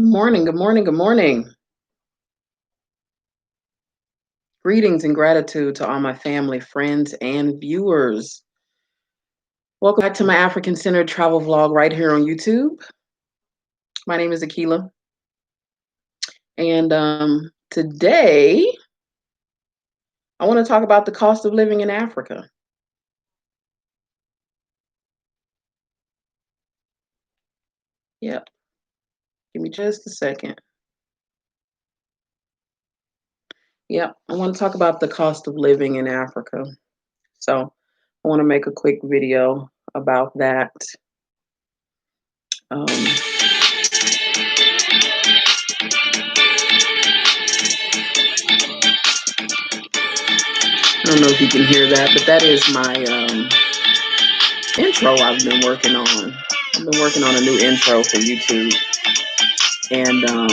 Good morning, good morning, good morning. Greetings and gratitude to all my family, friends, and viewers. Welcome back to my African-centered travel vlog right here on YouTube. My name is Akila. And today, I want to talk about the cost of living in Africa. Yep. Give me just a second. Yep. I want to talk about the cost of living in Africa. So I want to make a quick video about that. I don't know if you can hear that, but that is my intro I've been working on. I've been working on a new intro for YouTube. And I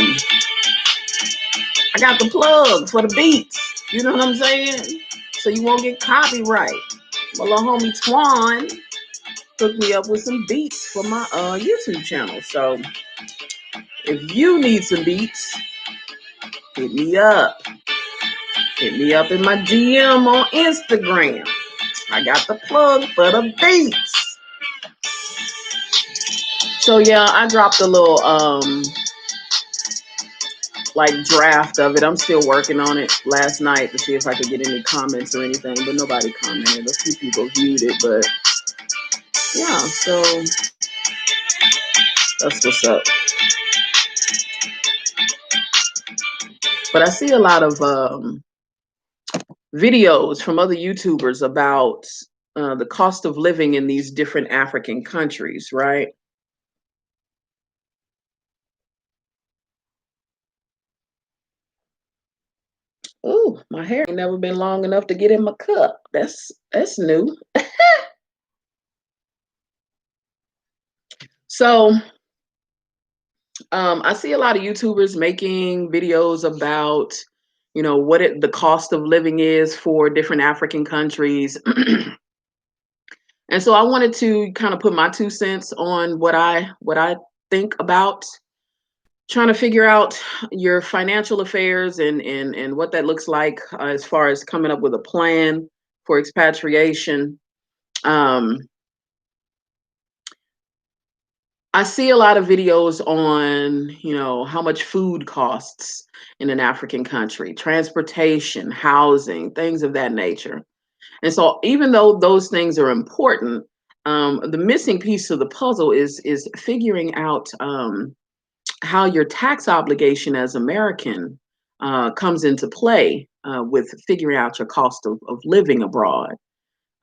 got the plug for the beats. You know what I'm saying? So you won't get copyright. My little homie Twan hooked me up with some beats for my YouTube channel. So if you need some beats, hit me up. Hit me up in my DM on Instagram. I got the plug for the beats. So yeah, I dropped a little like draft of it. I'm still working on it last night to see if I could get any comments or anything, but nobody commented. A few people viewed it, but yeah, so that's what's up. But I see a lot of videos from other YouTubers about the cost of living in these different African countries, right? Oh, my hair ain't never been long enough to get in my cup. That's new. So I see a lot of YouTubers making videos about, you know, what the cost of living is for different African countries. And so I wanted to kind of put my 2 cents on what I think about trying to figure out your financial affairs and what that looks like as far as coming up with a plan for expatriation. I see a lot of videos on, you know, how much food costs in an African country, transportation, housing, things of that nature. And so even though those things are important, the missing piece of the puzzle is figuring out how your tax obligation as American comes into play with figuring out your cost of living abroad.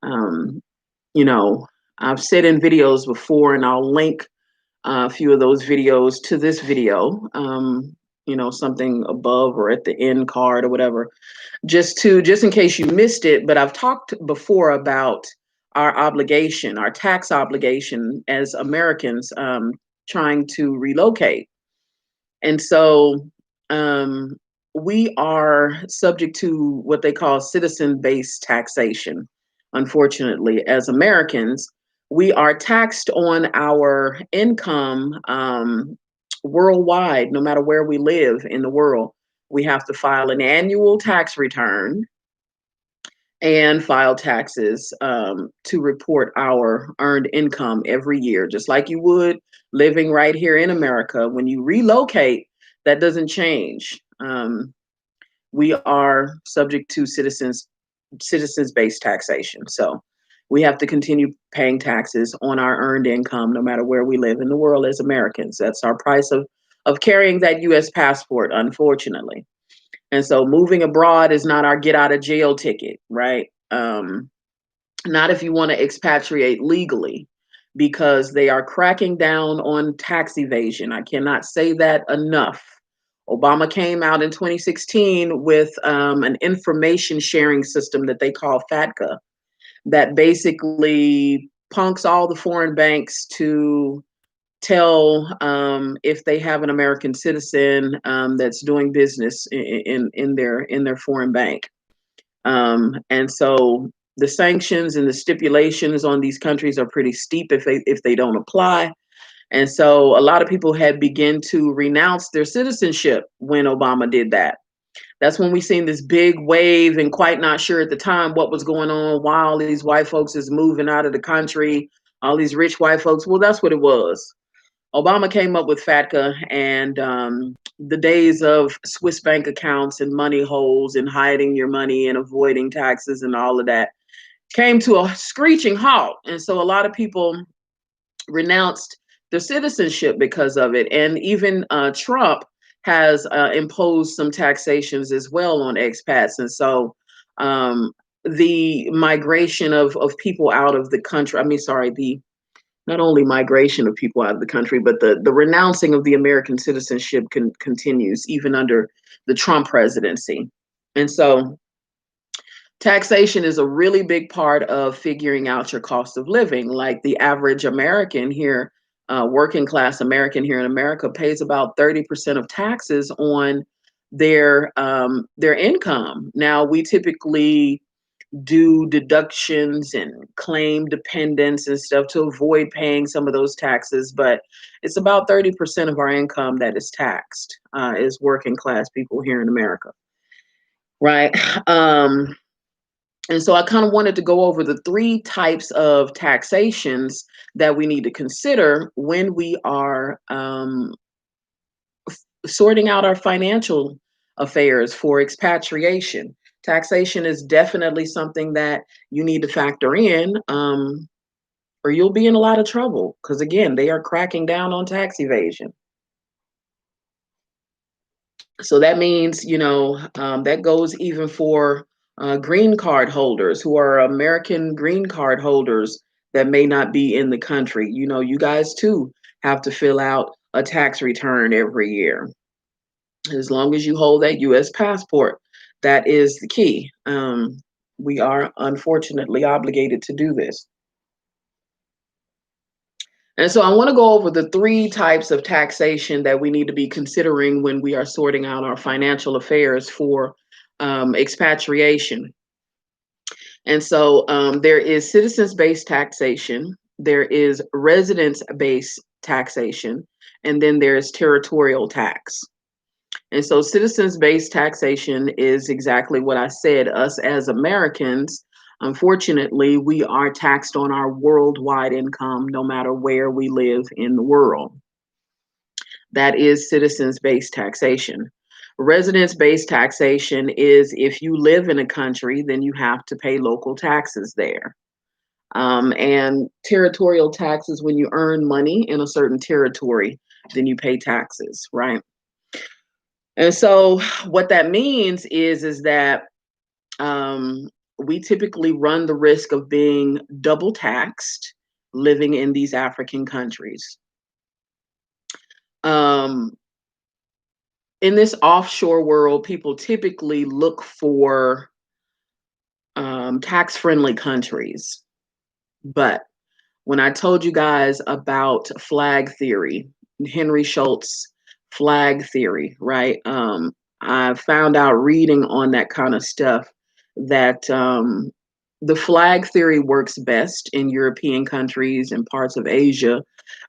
You know, I've said in videos before, and I'll link a few of those videos to this video, you know, something above or at the end card or whatever, just in case you missed it. But I've talked before about our obligation, our tax obligation as Americans trying to relocate. And so we are subject to what they call citizen-based taxation. Unfortunately, as Americans, we are taxed on our income worldwide, no matter where we live in the world. We have to file an annual tax return and file taxes to report our earned income every year, just like you would living right here in America. When you relocate, that doesn't change. We are subject to citizens-based taxation. So we have to continue paying taxes on our earned income, no matter where we live in the world as Americans. That's our price of carrying that U.S. passport, unfortunately. And so moving abroad is not our get out of jail ticket, right? Not if you want to expatriate legally, because they are cracking down on tax evasion. I cannot say that enough. Obama came out in 2016 with an information sharing system that they call FATCA, that basically punks all the foreign banks to tell if they have an American citizen that's doing business in their foreign bank. And so the sanctions and the stipulations on these countries are pretty steep if they don't apply. And so a lot of people had begun to renounce their citizenship when Obama did that. That's when we seen this big wave, and quite not sure at the time what was going on, why all these white folks is moving out of the country, all these rich white folks. Well, that's what it was. Obama came up with FATCA, and the days of Swiss bank accounts and money holes and hiding your money and avoiding taxes and all of that came to a screeching halt. And so a lot of people renounced their citizenship because of it. And even Trump has imposed some taxations as well on expats. And so the migration of people out of the country, I mean, sorry, the not only migration of people out of the country, but the renouncing of the American citizenship continues even under the Trump presidency. And so taxation is a really big part of figuring out your cost of living. Like the average American here, working class American here in America, pays about 30% of taxes on their income. Now we typically do deductions and claim dependents and stuff to avoid paying some of those taxes, but it's about 30% of our income that is taxed, is working class people here in America, right? And so I kind of wanted to go over the three types of taxations that we need to consider when we are sorting out our financial affairs for expatriation. Taxation is definitely something that you need to factor in, or you'll be in a lot of trouble because, again, they are cracking down on tax evasion. So that means, that goes even for green card holders who are American green card holders that may not be in the country. You guys too have to fill out a tax return every year. As long as you hold that U.S. passport, that is the key. We are unfortunately obligated to do this. And so I want to go over the three types of taxation that we need to be considering when we are sorting out our financial affairs for expatriation. And so there is citizens-based taxation, there is residence-based taxation, and then there's territorial tax. And so citizens-based taxation is exactly what I said. Us as Americans, unfortunately, we are taxed on our worldwide income, no matter where we live in the world. That is citizens-based taxation. Residence-based taxation is if you live in a country, then you have to pay local taxes there. And territorial taxes, when you earn money in a certain territory, then you pay taxes, right? And so what that means is that we typically run the risk of being double taxed living in these African countries. In this offshore world, people typically look for tax-friendly countries. But when I told you guys about flag theory, Henry Schultz flag theory, right? I found out reading on that kind of stuff that the flag theory works best in European countries and parts of Asia,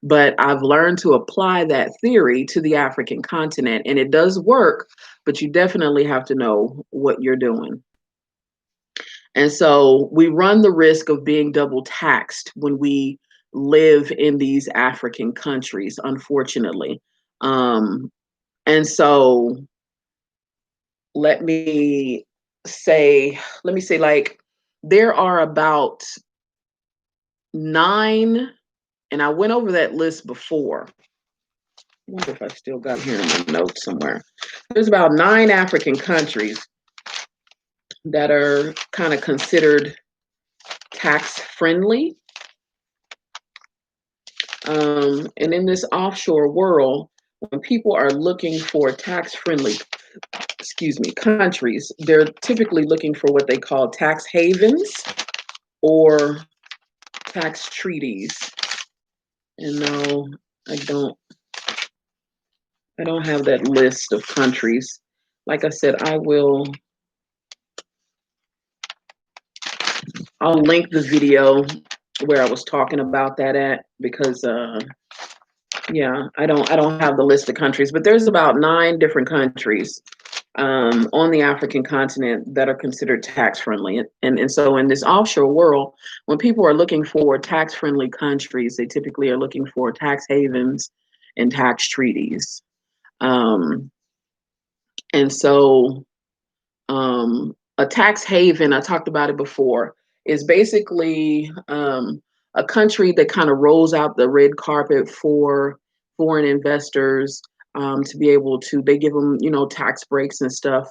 but I've learned to apply that theory to the African continent, and it does work, but you definitely have to know what you're doing. And so we run the risk of being double taxed when we live in these African countries, unfortunately. And so let me say, like, there are about 9, and I went over that list before. I wonder if I still got here in my notes somewhere. There's about 9 African countries that are kind of considered tax friendly. And in this offshore world, when people are looking for tax-friendly, countries, they're typically looking for what they call tax havens or tax treaties. And no, I don't have that list of countries. Like I said, I'll link the video where I was talking about that at, because Yeah, I don't have the list of countries, but there's about 9 different countries on the African continent that are considered tax friendly. And so in this offshore world, when people are looking for tax friendly countries, they typically are looking for tax havens and tax treaties. Um, and so a tax haven, I talked about it before, is basically a country that kind of rolls out the red carpet for foreign investors to be able to, they give them, tax breaks and stuff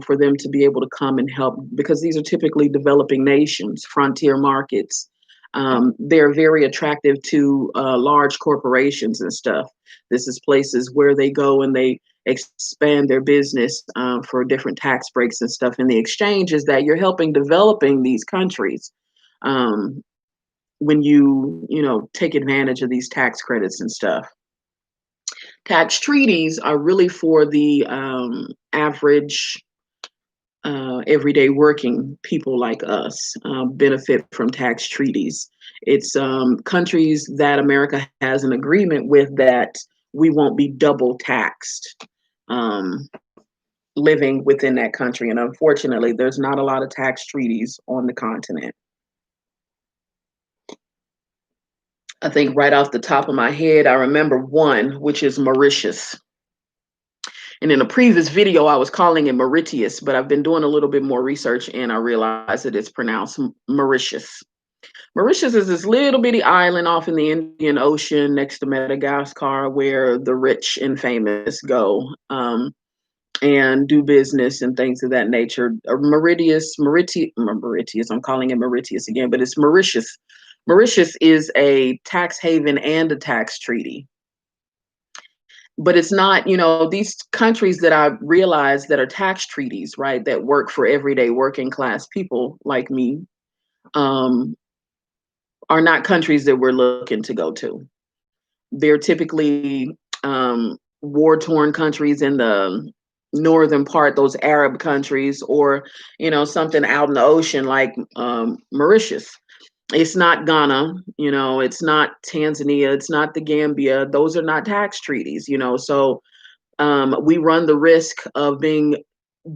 for them to be able to come and help because these are typically developing nations, frontier markets. They're very attractive to large corporations and stuff. This is places where they go and they expand their business for different tax breaks and stuff. And the exchange is that you're helping developing these countries um, when you take advantage of these tax credits and stuff. Tax treaties are really for the average everyday working people like us benefit from tax treaties. It's countries that America has an agreement with that we won't be double taxed. Um, Living within that country. And unfortunately, there's not a lot of tax treaties on the continent. I think right off the top of my head, I remember one, which is Mauritius. And in a previous video, I was calling it Mauritius, but I've been doing a little bit more research and I realized that it's pronounced Mauritius. Mauritius is this little bitty island off in the Indian Ocean next to Madagascar where the rich and famous go. And do business and things of that nature. Mauritius, I'm calling it Mauritius again, but it's Mauritius. Mauritius is a tax haven and a tax treaty. But it's not, these countries that I realize that are tax treaties, right, that work for everyday working class people like me, um, are not countries that we're looking to go to. They're typically war torn countries in the northern part, those Arab countries, or something out in the ocean like Mauritius. It's not Ghana, it's not Tanzania, it's not the Gambia. Those are not tax treaties, so we run the risk of being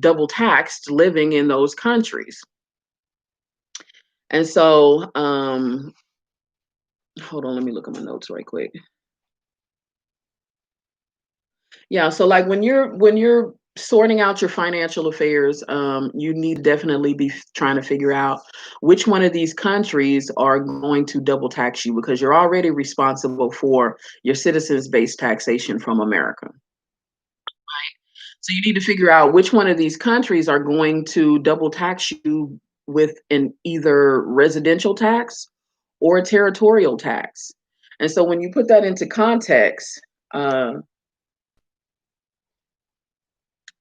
double taxed living in those countries. And so, hold on, let me look at my notes right quick. Yeah, so like when you're sorting out your financial affairs, you need to definitely be trying to figure out which one of these countries are going to double tax you because you're already responsible for your citizens-based taxation from America. So you need to figure out which one of these countries are going to double tax you with an either residential tax or a territorial tax. And so when you put that into context, uh,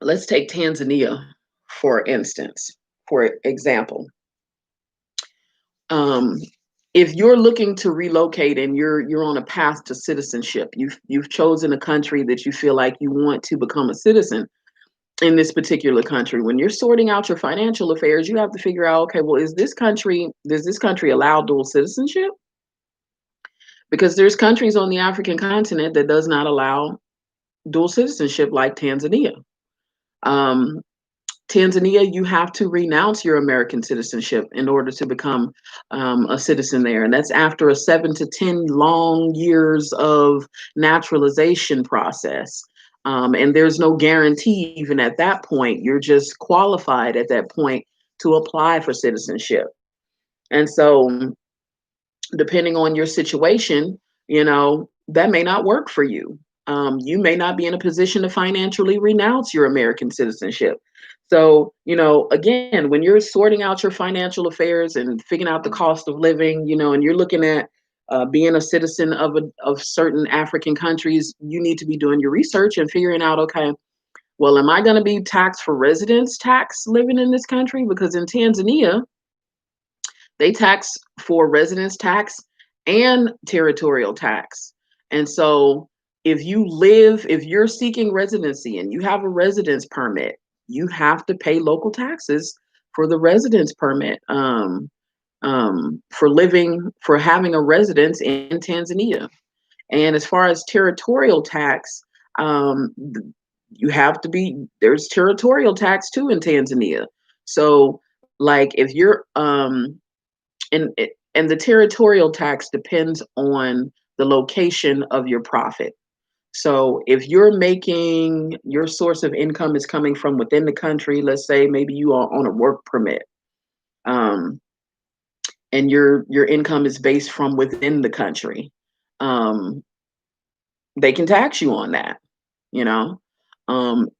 let's take Tanzania, for instance, for example. Um, if you're looking to relocate and you're on a path to citizenship, you've chosen a country that you feel like you want to become a citizen in this particular country. When you're sorting out your financial affairs, you have to figure out, okay, well, does this country allow dual citizenship? Because there's countries on the African continent that does not allow dual citizenship, like Tanzania. Um, Tanzania, you have to renounce your American citizenship in order to become a citizen there. And that's after a 7 to 10 long years of naturalization process. And there's no guarantee, even at that point, you're just qualified at that point to apply for citizenship. And so, depending on your situation, that may not work for you. You may not be in a position to financially renounce your American citizenship. So, again, when you're sorting out your financial affairs and figuring out the cost of living, and you're looking at being a citizen of certain African countries, you need to be doing your research and figuring out, okay, well, am I going to be taxed for residence tax living in this country? Because in Tanzania, they tax for residence tax and territorial tax. And so if you're seeking residency and you have a residence permit, you have to pay local taxes for the residence permit for having a residence in Tanzania. And as far as territorial tax, you have to be, there's territorial tax too in Tanzania. So like if you're and the territorial tax depends on the location of your profit. So if you're making, your source of income is coming from within the country, let's say maybe you are on a work permit, um, and your income is based from within the country, um, they can tax you on that, you know.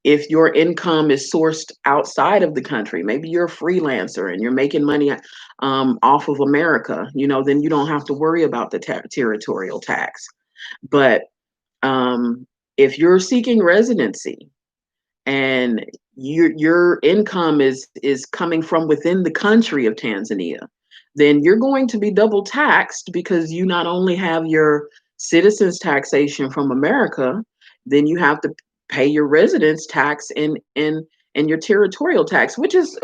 If your income is sourced outside of the country, maybe you're a freelancer and you're making money off of America, you know, then you don't have to worry about the territorial tax. But um, if you're seeking residency and your income is coming from within the country of Tanzania, then you're going to be double taxed because you not only have your citizens taxation from America, then you have to pay your residence tax in your territorial tax, which is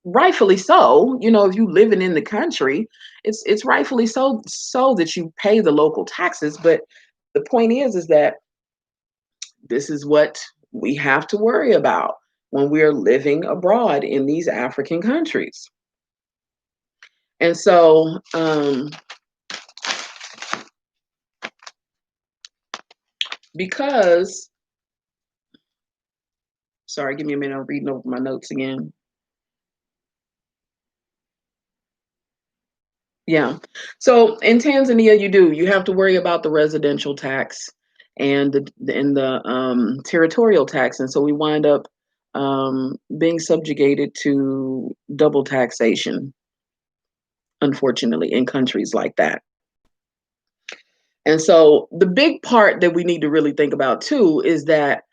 rightfully so. You know, if you living in the country, it's rightfully so that you pay the local taxes. But the point is that this is what we have to worry about when we're living abroad in these African countries. And so, because, sorry, give me a minute, I'm reading over my notes again. Yeah. So in Tanzania, you have to worry about the residential tax and the territorial tax. And so we wind up being subjugated to double taxation, unfortunately, in countries like that. And so the big part that we need to really think about too is that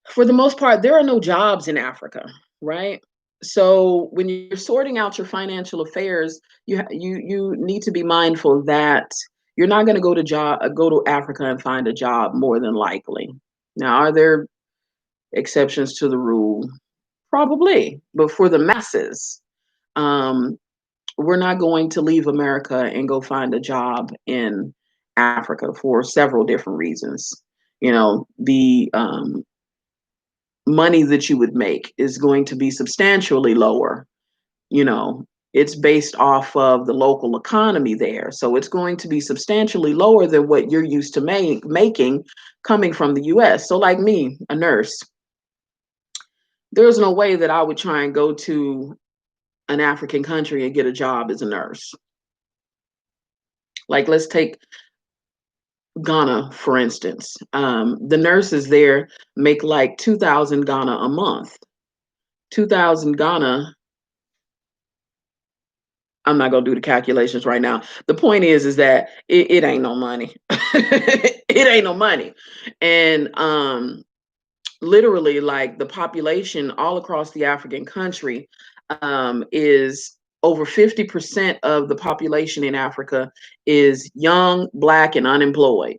for the most part, there are no jobs in Africa, right? So when you're sorting out your financial affairs, you need to be mindful that you're not going to go to Africa and find a job more than likely. Now, are there exceptions to the rule? Probably, but for the masses, um, we're not going to leave America and go find a job in Africa for several different reasons. You know, the money that you would make is going to be substantially lower. You know, it's based off of the local economy there. So it's going to be substantially lower than what you're used to making coming from the US. So, like me, a nurse, there's no way that I would try and go to an African country and get a job as a nurse. Like, let's take Ghana, for instance. The nurses there make like 2,000 Ghana a month. 2,000 Ghana, I'm not gonna do the calculations right now. The point is that it ain't no money. It ain't no money. And literally, like the population all across the African country is over 50% of the population in Africa is young, black, and unemployed.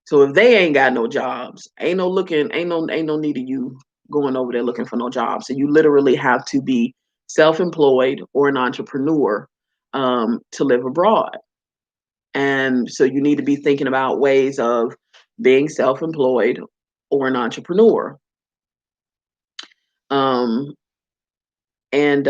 So if they ain't got no jobs, ain't no need of you going over there looking for no job. So you literally have to be self-employed or an entrepreneur to live abroad. And so you need to be thinking about ways of being self-employed or an entrepreneur. Um, and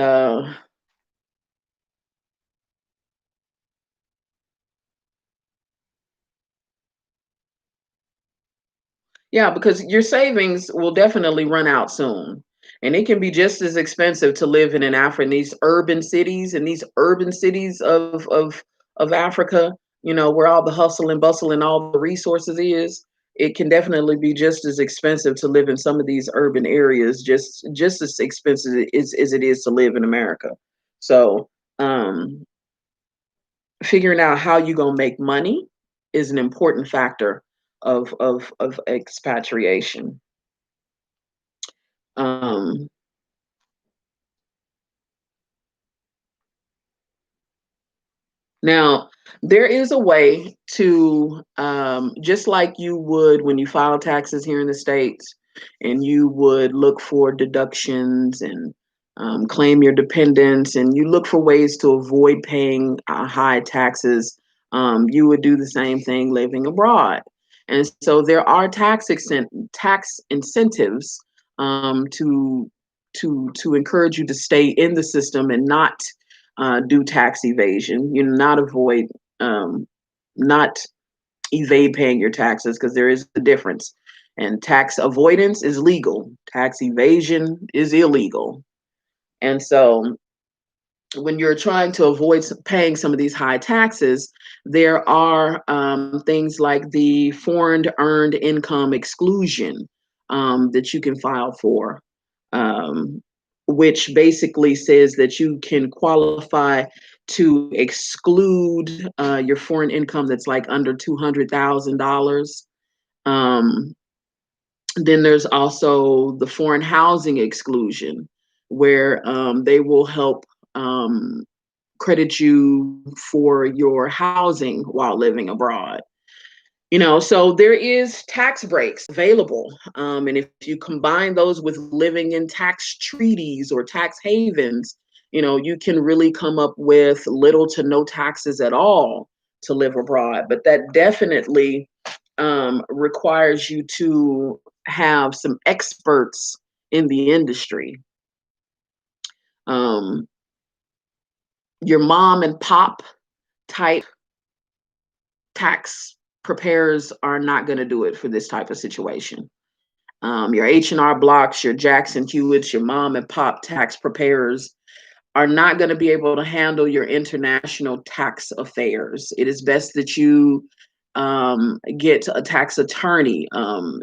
Yeah, because your savings will definitely run out soon. And it can be just as expensive to live in Africa, in these urban cities of Africa, you know, where all the hustle and bustle and all the resources is. It can definitely be just as expensive to live in some of these urban areas, just as expensive as it is to live in America. So figuring out how you're gonna make money is an important factor of expatriation. Um, Now, there is a way to, just like you would when you file taxes here in the States, and you would look for deductions and claim your dependents, and you look for ways to avoid paying high taxes you would do the same thing living abroad. And so there are tax incentives to encourage you to stay in the system and not do tax evasion. You know, um, not evade paying your taxes, because there is a difference. And tax avoidance is legal. Tax evasion is illegal. And so when you're trying to avoid paying some of these high taxes, there are things like the foreign earned income exclusion that you can file for, um, which basically says that you can qualify to exclude your foreign income that's like under $200,000. Um, then there's also the foreign housing exclusion, where they will help um, credit you for your housing while living abroad. You know, so there is tax breaks available. And if you combine those with living in tax treaties or tax havens, you know, you can really come up with little to no taxes at all to live abroad. But that definitely requires you to have some experts in the industry. Um, your mom and pop type tax preparers are not going to do it for this type of situation. Your H&R Blocks, your Jackson Hewitts, your mom and pop tax preparers are not going to be able to handle your international tax affairs. It is best that you get a tax attorney.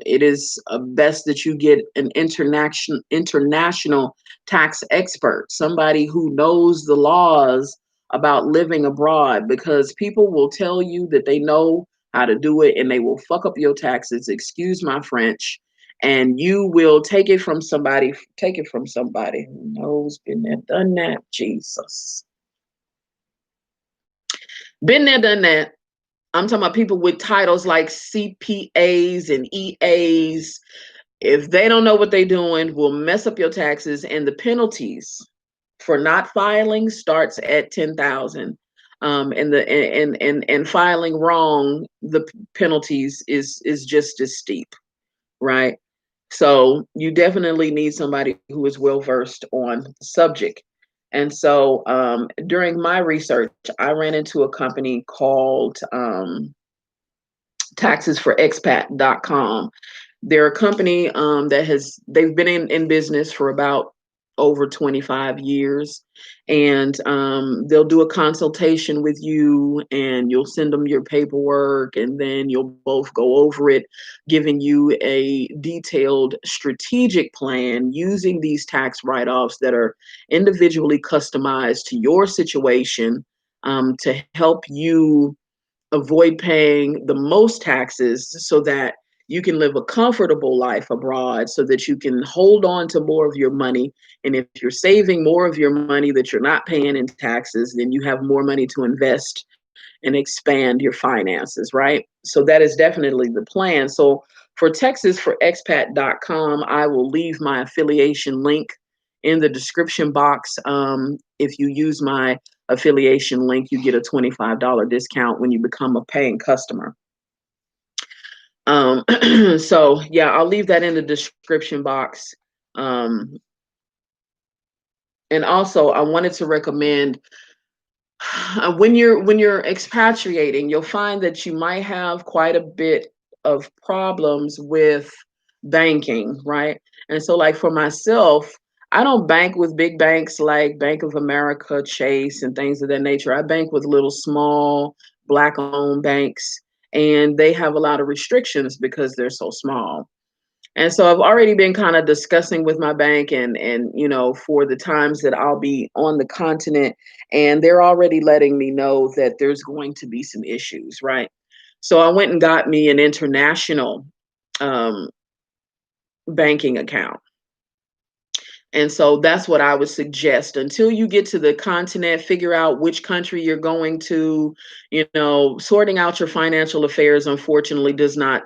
It is best that you get an international tax expert, somebody who knows the laws about living abroad, because people will tell you that they know how to do it and they will fuck up your taxes. Excuse my French. And you will take it from somebody who knows, been there, done that. Jesus. Been there, done that. I'm talking about people with titles like CPAs and EAs. If they don't know what they're doing, will mess up your taxes, and the penalties for not filing starts at 10,000. And filing wrong, the penalties is just as steep, right? So you definitely need somebody who is well versed on the subject. And so during my research, I ran into a company called taxesforexpat.com. They're a company they've been in business for about over 25 years. And they'll do a consultation with you, and you'll send them your paperwork, and then you'll both go over it, giving you a detailed strategic plan using these tax write-offs that are individually customized to your situation, to help you avoid paying the most taxes so that you can live a comfortable life abroad, so that you can hold on to more of your money. And if you're saving more of your money that you're not paying in taxes, then you have more money to invest and expand your finances, right? So that is definitely the plan. So for TexasForExpat.com, I will leave my affiliation link in the description box. If you use my affiliation link, you get a $25 discount when you become a paying customer. So yeah, I'll leave that in the description box. Um, and also I wanted to recommend, when you're expatriating, you'll find that you might have quite a bit of problems with banking, right? And so like for myself, I don't bank with big banks like Bank of America, Chase, and things of that nature. I bank with little small Black-owned banks, and they have a lot of restrictions because they're so small. And so I've already been kind of discussing with my bank, and you know, for the times that I'll be on the continent, and they're already letting me know that there's going to be some issues, right? So I went and got me an international um, banking account. And so that's what I would suggest. Until you get to the continent, figure out which country you're going to. You know, sorting out your financial affairs, unfortunately, does not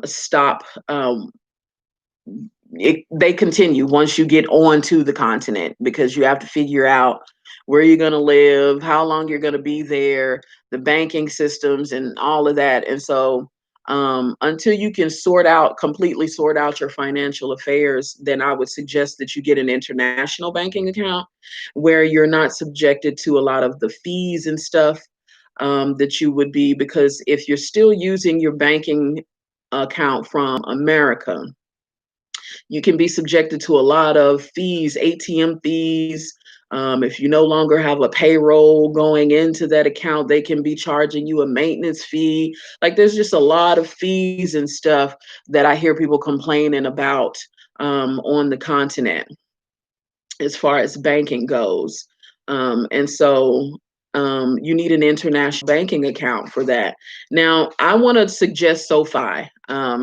stop. They continue once you get on to the continent, because you have to figure out where you're going to live, how long you're going to be there, the banking systems, and all of that. And so, until you can completely sort out your financial affairs, then I would suggest that you get an international banking account where you're not subjected to a lot of the fees and stuff that you would be, because if you're still using your banking account from America, you can be subjected to a lot of fees, ATM fees. If you no longer have a payroll going into that account, they can be charging you a maintenance fee. Like, there's just a lot of fees and stuff that I hear people complaining about on the continent as far as banking goes. And so you need an international banking account for that. Now, I want to suggest SoFi.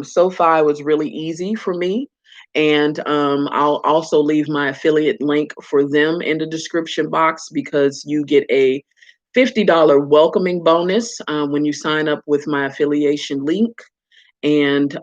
SoFi was really easy for me. And I'll also leave my affiliate link for them in the description box, because you get a $50 welcoming bonus when you sign up with my affiliation link. And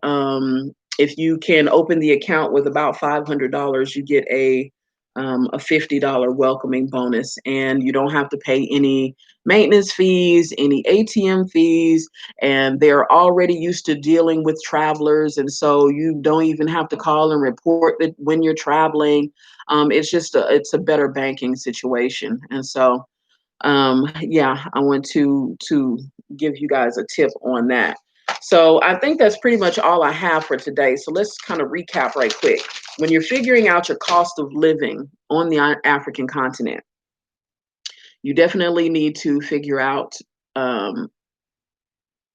if you can open the account with about $500, you get a $50 welcoming bonus, and you don't have to pay any maintenance fees, any ATM fees, and they're already used to dealing with travelers, and so you don't even have to call and report that when you're traveling. It's a better banking situation, and so yeah, I want to give you guys a tip on that. So I think that's pretty much all I have for today. So let's kind of recap right quick. When you're figuring out your cost of living on the African continent, you definitely need to figure out, um,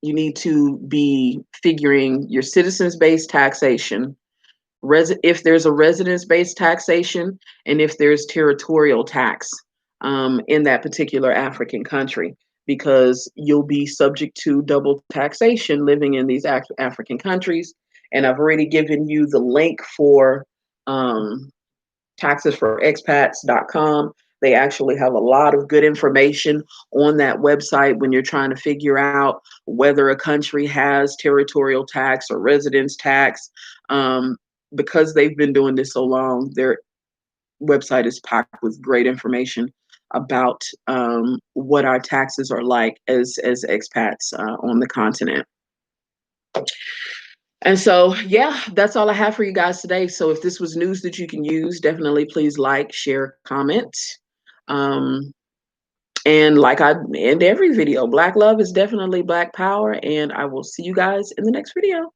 you need to be figuring your citizens-based taxation, if there's a residence-based taxation, and if there's territorial tax in that particular African country, because you'll be subject to double taxation living in these African countries. And I've already given you the link for um, taxesforexpats.com. They actually have a lot of good information on that website when you're trying to figure out whether a country has territorial tax or residence tax. Because they've been doing this so long, their website is packed with great information about what our taxes are like as expats on the continent. And so, yeah, that's all I have for you guys today. So if this was news that you can use, definitely please like, share, comment. Um, and like I end every video, Black love is definitely Black power. And I will see you guys in the next video.